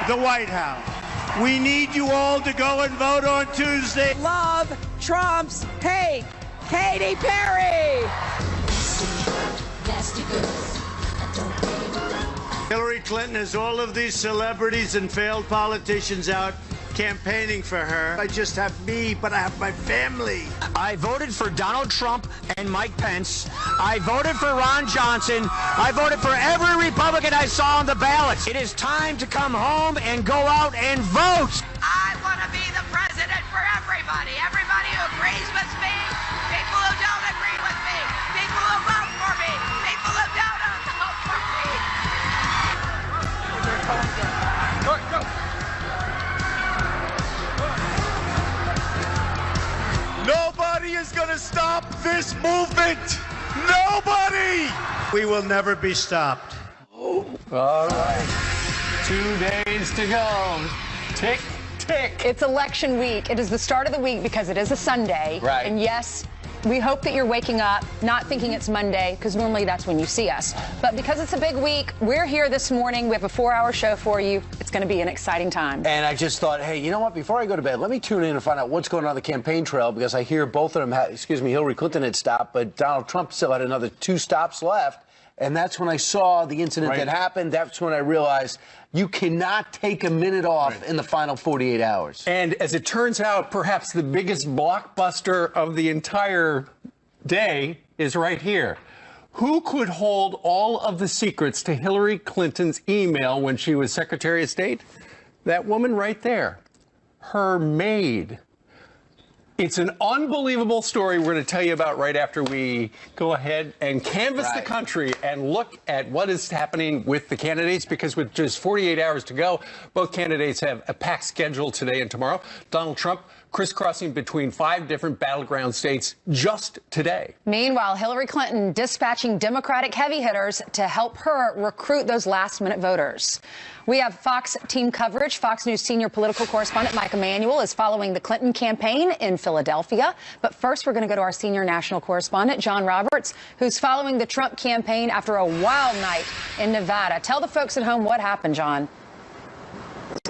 the White House. We need you all to go and vote on Tuesday. Love Trump's hate. Katy Perry. Hillary Clinton has all of these celebrities and failed politicians out campaigning for her. I just have me, but I have my family. I voted for Donald Trump and Mike Pence. I voted for Ron Johnson. I voted for every Republican I saw on the ballots. It is time to come home and go out and vote. I want to be the president for everybody. Everybody who agrees with me, people who don't agree with me, people who vote for me, people who don't vote for me. Go. Nobody is going to stop this movement. Nobody. We will never be stopped. All right. 2 days to go. Tick, tick. It's election week. It is the start of the week because it is a Sunday. Right. And yes, we hope that you're waking up not thinking it's Monday, because normally that's when you see us. But because it's a big week, we're here this morning. We have a 4-hour show for you. It's going to be an exciting time. And I just thought, hey, you know what? Before I go to bed, let me tune in and find out what's going on the campaign trail, because I hear both of them, Hillary Clinton had stopped, but Donald Trump still had another 2 stops left. And that's when I saw the incident that happened. That's when I realized you cannot take a minute off in the final 48 hours. And as it turns out, perhaps the biggest blockbuster of the entire day is right here. Who could hold all of the secrets to Hillary Clinton's email when she was Secretary of State? That woman right there, her maid. It's an unbelievable story we're going to tell you about right after we go ahead and canvass the country and look at what is happening with the candidates, because with just 48 hours to go, both candidates have a packed schedule today and tomorrow. Donald Trump crisscrossing between 5 different battleground states just today. Meanwhile, Hillary Clinton dispatching Democratic heavy hitters to help her recruit those last-minute voters. We have Fox team coverage. Fox News senior political correspondent Mike Emanuel is following the Clinton campaign in Philadelphia. But first, we're going to go to our senior national correspondent, John Roberts, who's following the Trump campaign after a wild night in Nevada. Tell the folks at home what happened, John.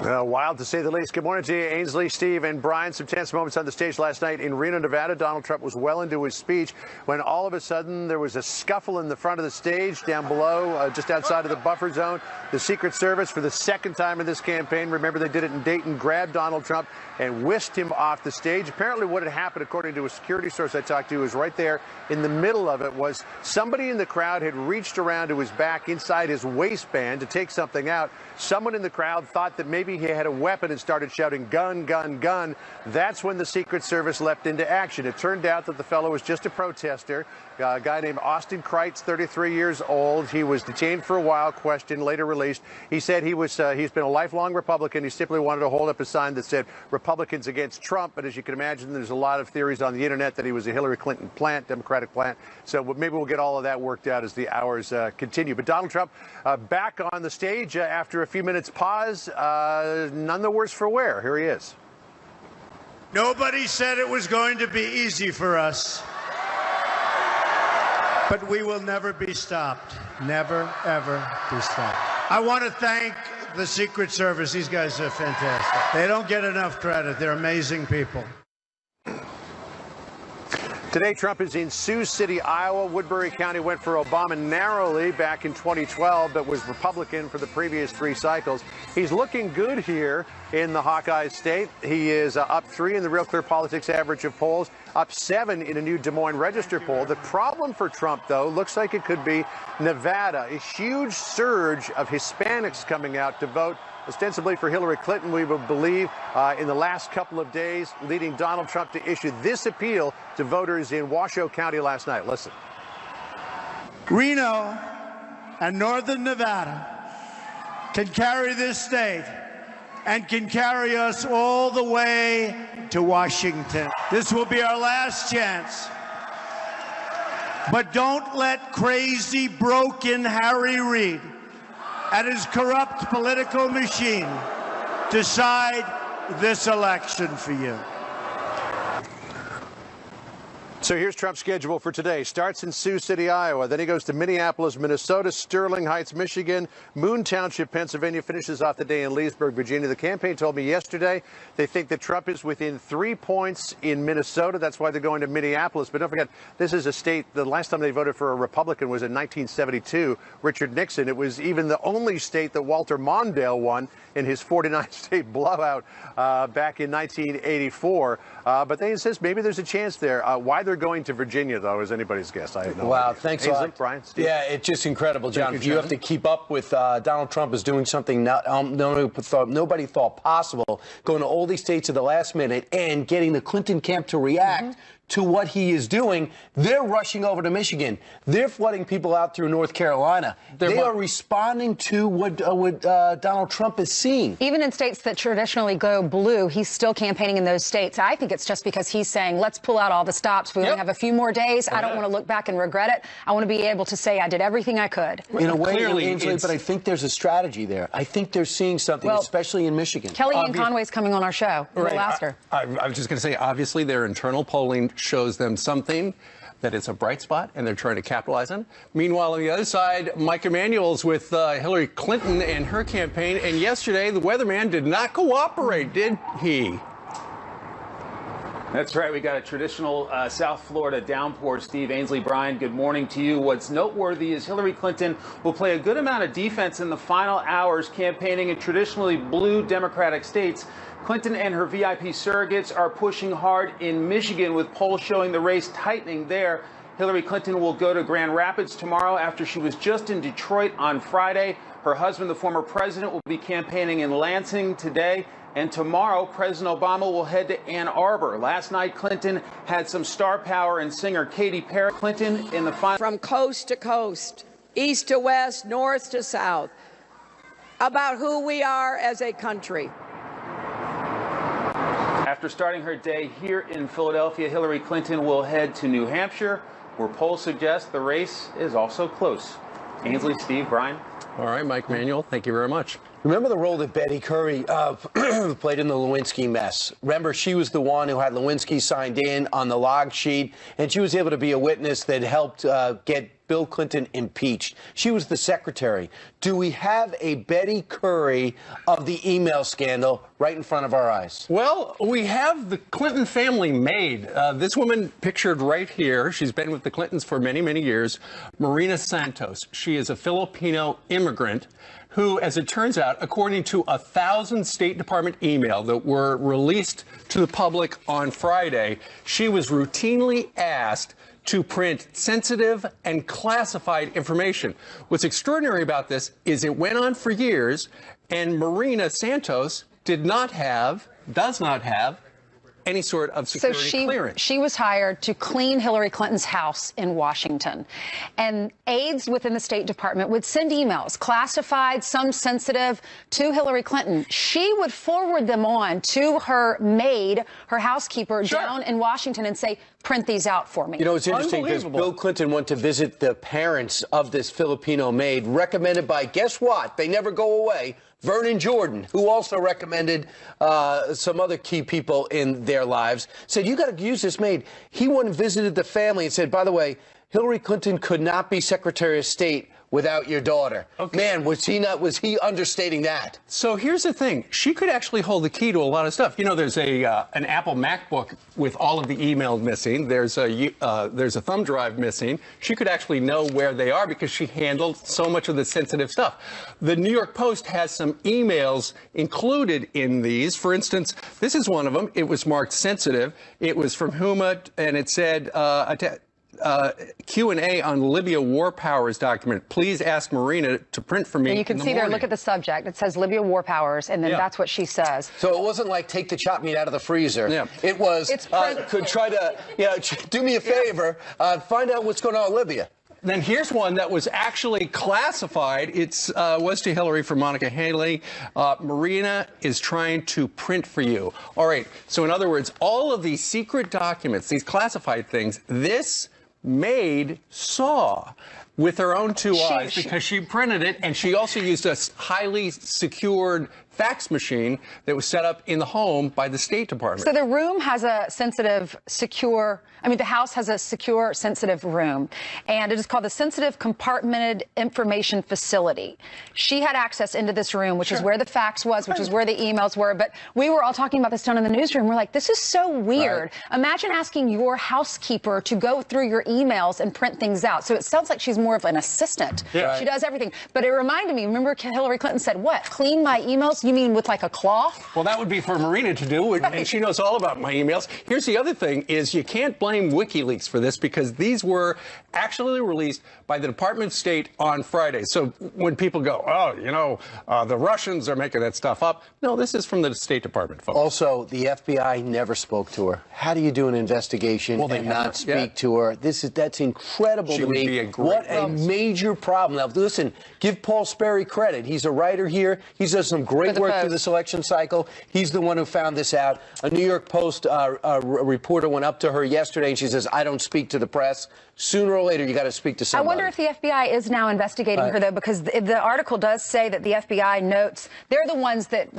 Wild to say the least. Good morning to you, Ainsley, Steve, and Brian. Some tense moments on the stage last night in Reno, Nevada. Donald Trump was well into his speech when all of a sudden there was a scuffle in the front of the stage down below, just outside of the buffer zone. The Secret Service, for the second time in this campaign, remember they did it in Dayton, grabbed Donald Trump and whisked him off the stage. Apparently what had happened, according to a security source I talked to, was right there in the middle of it was somebody in the crowd had reached around to his back inside his waistband to take something out. Someone in the crowd thought that maybe he had a weapon and started shouting, "Gun, gun, gun." That's when the Secret Service leapt into action. It turned out that the fellow was just a protester, a guy named Austin Kreitz, 33 years old. He was detained for a while, questioned, later released. He said he's been a lifelong Republican. He simply wanted to hold up a sign that said Republicans against Trump. But as you can imagine, there's a lot of theories on the internet that he was a Hillary Clinton plant, Democratic plant. So maybe we'll get all of that worked out as the hours continue. But Donald Trump back on the stage after a few minutes pause. None the worse for wear. Here he is. Nobody said it was going to be easy for us. But we will never be stopped. Never, ever be stopped. I want to thank the Secret Service. These guys are fantastic. They don't get enough credit. They're amazing people. Today, Trump is in Sioux City, Iowa. Woodbury County went for Obama narrowly back in 2012, but was Republican for the previous 3 cycles. He's looking good here in the Hawkeye state. He is up 3 in the Real Clear Politics average of polls, up 7 in a new Des Moines Register poll. The problem for Trump, though, looks like it could be Nevada. A huge surge of Hispanics coming out to vote ostensibly for Hillary Clinton, we would believe, in the last couple of days, leading Donald Trump to issue this appeal to voters in Washoe County last night. Listen. Reno and northern Nevada can carry this state and can carry us all the way to Washington. This will be our last chance. But don't let crazy, broken Harry Reid and his corrupt political machine decide this election for you. So here's Trump's schedule for today. Starts in Sioux City, Iowa. Then he goes to Minneapolis, Minnesota, Sterling Heights, Michigan, Moon Township, Pennsylvania. Finishes off the day in Leesburg, Virginia. The campaign told me yesterday they think that Trump is within 3 points in Minnesota. That's why they're going to Minneapolis. But don't forget, this is a state, the last time they voted for a Republican was in 1972, Richard Nixon. It was even the only state that Walter Mondale won in his 49-state blowout back in 1984. But they insist maybe there's a chance there. Why they're going to Virginia, though, is anybody's guess. I have no Wow, idea. thanks a lot. Brian, Steve? Yeah, it's just incredible, John. Thank you, You have to keep up with Donald Trump is doing something nobody thought possible, going to all these states at the last minute and getting the Clinton camp to react to what he is doing. They're rushing over to Michigan. They're flooding people out through North Carolina. They are responding to what Donald Trump is seeing. Even in states that traditionally go blue, he's still campaigning in those states. I think it's just because he's saying, let's pull out all the stops. We only have a few more days. I don't want to look back and regret it. I want to be able to say I did everything I could. In a way, Clearly, Ainsley, but I think there's a strategy there. I think they're seeing something, especially in Michigan. Kellyanne Conway's coming on our show. We'll ask her. I was just going to say, obviously, their internal polling shows them something that it's a bright spot, and they're trying to capitalize on. Meanwhile, on the other side, Mike Emanuel's with Hillary Clinton and her campaign, and yesterday the weatherman did not cooperate, did he? That's right. We got a traditional South Florida downpour. Steve, Ainsley, Brian, good morning to you. What's noteworthy is Hillary Clinton will play a good amount of defense in the final hours campaigning in traditionally blue Democratic states. Clinton and her VIP surrogates are pushing hard in Michigan, with polls showing the race tightening there. Hillary Clinton will go to Grand Rapids tomorrow after she was just in Detroit on Friday. Her husband, the former president, will be campaigning in Lansing today. And tomorrow, President Obama will head to Ann Arbor. Last night, Clinton had some star power in singer Katy Perry. Clinton in the final. From coast to coast, east to west, north to south, about who we are as a country. After starting her day here in Philadelphia, Hillary Clinton will head to New Hampshire, where polls suggest the race is also close. Ainsley, Steve, Brian. All right, Mike Emanuel, thank you very much. Remember the role that Betty Curry played in the Lewinsky mess? Remember, she was the one who had Lewinsky signed in on the log sheet, and she was able to be a witness that helped get Bill Clinton impeached. She was the secretary. Do we have a Betty Curry of the email scandal right in front of our eyes? Well, we have the Clinton family maid. This woman pictured right here, she's been with the Clintons for many, many years, Marina Santos. She is a Filipino immigrant who, as it turns out, according to 1,000 State Department email that were released to the public on Friday, she was routinely asked to print sensitive and classified information. What's extraordinary about this is it went on for years, and Marina Santos does not have any sort of security clearance. She was hired to clean Hillary Clinton's house in Washington. And aides within the State Department would send emails, classified, some sensitive, to Hillary Clinton. She would forward them on to her maid, her housekeeper, down in Washington and say, print these out for me. You know, it's interesting because Bill Clinton went to visit the parents of this Filipino maid, recommended by, guess what? They never go away. Vernon Jordan, who also recommended some other key people in their lives, said, you got to use this maid. He went and visited the family and said, by the way, Hillary Clinton could not be Secretary of State without your daughter. Okay. Man, was he understating that? So here's the thing. She could actually hold the key to a lot of stuff. You know, there's an Apple MacBook with all of the emails missing. There's a thumb drive missing. She could actually know where they are because she handled so much of the sensitive stuff. The New York Post has some emails included in these. For instance, this is one of them. It was marked sensitive. It was from Huma, and it said, Q&A on Libya War Powers document. Please ask Marina to print for me. And you can see there, look at the subject. It says Libya War Powers, and then that's what she says. So it wasn't like take the chopped meat out of the freezer. Yeah. It was could try to do me a favor, find out what's going on in Libya. Then here's one that was actually classified. It was to Hillary from Monica Haley. Marina is trying to print for you. All right. So in other words, all of these secret documents, these classified things, this maid saw. with her own two eyes because she printed it, and she also used a highly secured fax machine that was set up in the home by the State Department. So the room has a sensitive, secure, the House has a secure, sensitive room, and it is called the Sensitive Compartmented Information Facility. She had access into this room, which is where the fax was, which is where the emails were, but we were all talking about this down in the newsroom. We're like, this is so weird. Right. Imagine asking your housekeeper to go through your emails and print things out. So it sounds like she's more of an assistant. Yeah. Right. She does everything. But it reminded me, remember Hillary Clinton said, what, clean my emails? You mean with like a cloth? Well, that would be for Marina to do, and she knows all about my emails. Here's the other thing is you can't blame WikiLeaks for this because these were actually released by the Department of State on Friday. So when people go, the Russians are making that stuff up. No, this is from the State Department, folks. Also, the FBI never spoke to her. How do you do an investigation and not speak to her? That's incredible to me. What a major problem. Now, listen, give Paul Sperry credit. He's a writer here. He's done some great work through this election cycle. He's the one who found this out. A New York Post reporter went up to her yesterday and she says, I don't speak to the press. Sooner or later, you got to speak to somebody. I wonder if the FBI is now investigating her, though, because the article does say that the FBI notes they're the ones that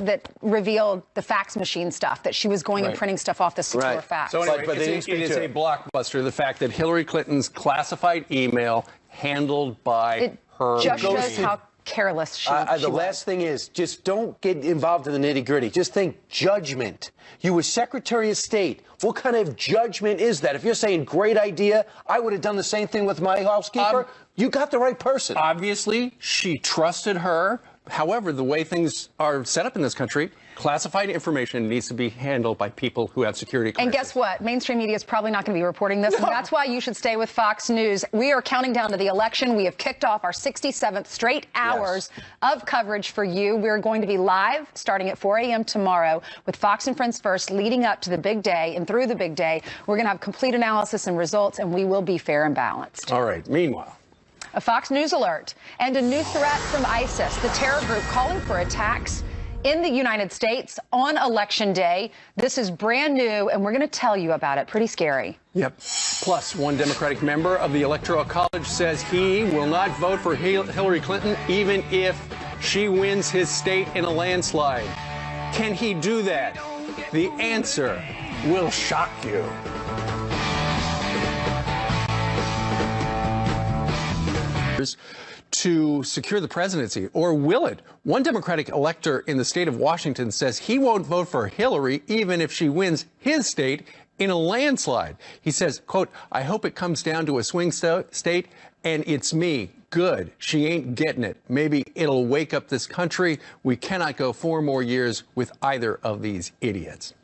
revealed the fax machine stuff, that she was going and printing stuff off the secure fax. So anyway, it is a blockbuster, the fact that Hillary Clinton's classified email handled by her. It just shows how careless she was. The last thing is, just don't get involved in the nitty-gritty. Just think judgment. You were Secretary of State. What kind of judgment is that? If you're saying great idea, I would have done the same thing with my housekeeper. You got the right person. Obviously, she trusted her. However, the way things are set up in this country, classified information needs to be handled by people who have security clearances. And guess what? Mainstream media is probably not going to be reporting this, and that's why you should stay with Fox News. We are counting down to the election. We have kicked off our 67th straight hours of coverage for you. We're going to be live starting at 4 a.m. tomorrow with Fox and Friends First, leading up to the big day and through the big day. We're going to have complete analysis and results, and we will be fair and balanced. All right. Meanwhile, a Fox News alert and a new threat from ISIS, the terror group calling for attacks in the United States on Election Day. This is brand new, and we're going to tell you about it. Pretty scary. Yep. Plus, one Democratic member of the Electoral College says he will not vote for Hillary Clinton even if she wins his state in a landslide. Can he do that? The answer will shock you. To secure the presidency, or will it? One Democratic elector in the state of Washington says he won't vote for Hillary even if she wins his state in a landslide. He says, quote, I hope it comes down to a swing state and it's me. Good. She ain't getting it. Maybe it'll wake up this country. We cannot go 4 more years with either of these idiots.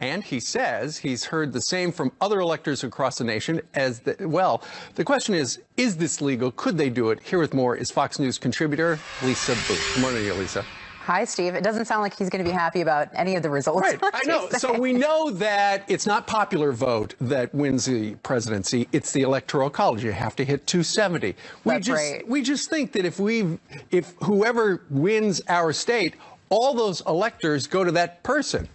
And he says he's heard the same from other electors across the nation as well. The question is this legal? Could they do it? Here with more is Fox News contributor Lisa Booth. Good morning to you, Lisa. Hi, Steve. It doesn't sound like he's going to be happy about any of the results. Right, I know. So we know that it's not popular vote that wins the presidency. It's the Electoral College. You have to hit 270. We just think that if whoever wins our state, all those electors go to that person.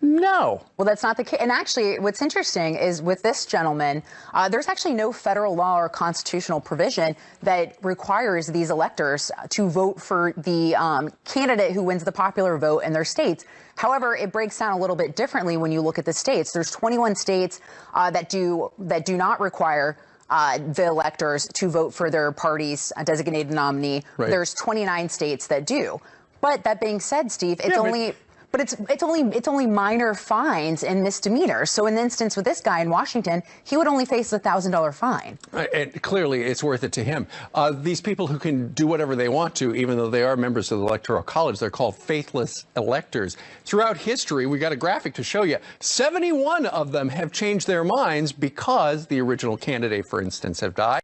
No. Well, that's not the case. And actually, what's interesting is with this gentleman, there's actually no federal law or constitutional provision that requires these electors to vote for the candidate who wins the popular vote in their states. However, it breaks down a little bit differently when you look at the states. There's 21 states that do not require the electors to vote for their party's designated nominee. Right. There's 29 states that do. But that being said, Steve, it's only minor fines and misdemeanors. So in the instance with this guy in Washington, he would only face a $1,000 fine. And clearly, it's worth it to him. These people who can do whatever they want to, even though they are members of the Electoral College, they're called faithless electors. Throughout history, we got a graphic to show you. 71 of them have changed their minds because the original candidate, for instance, have died.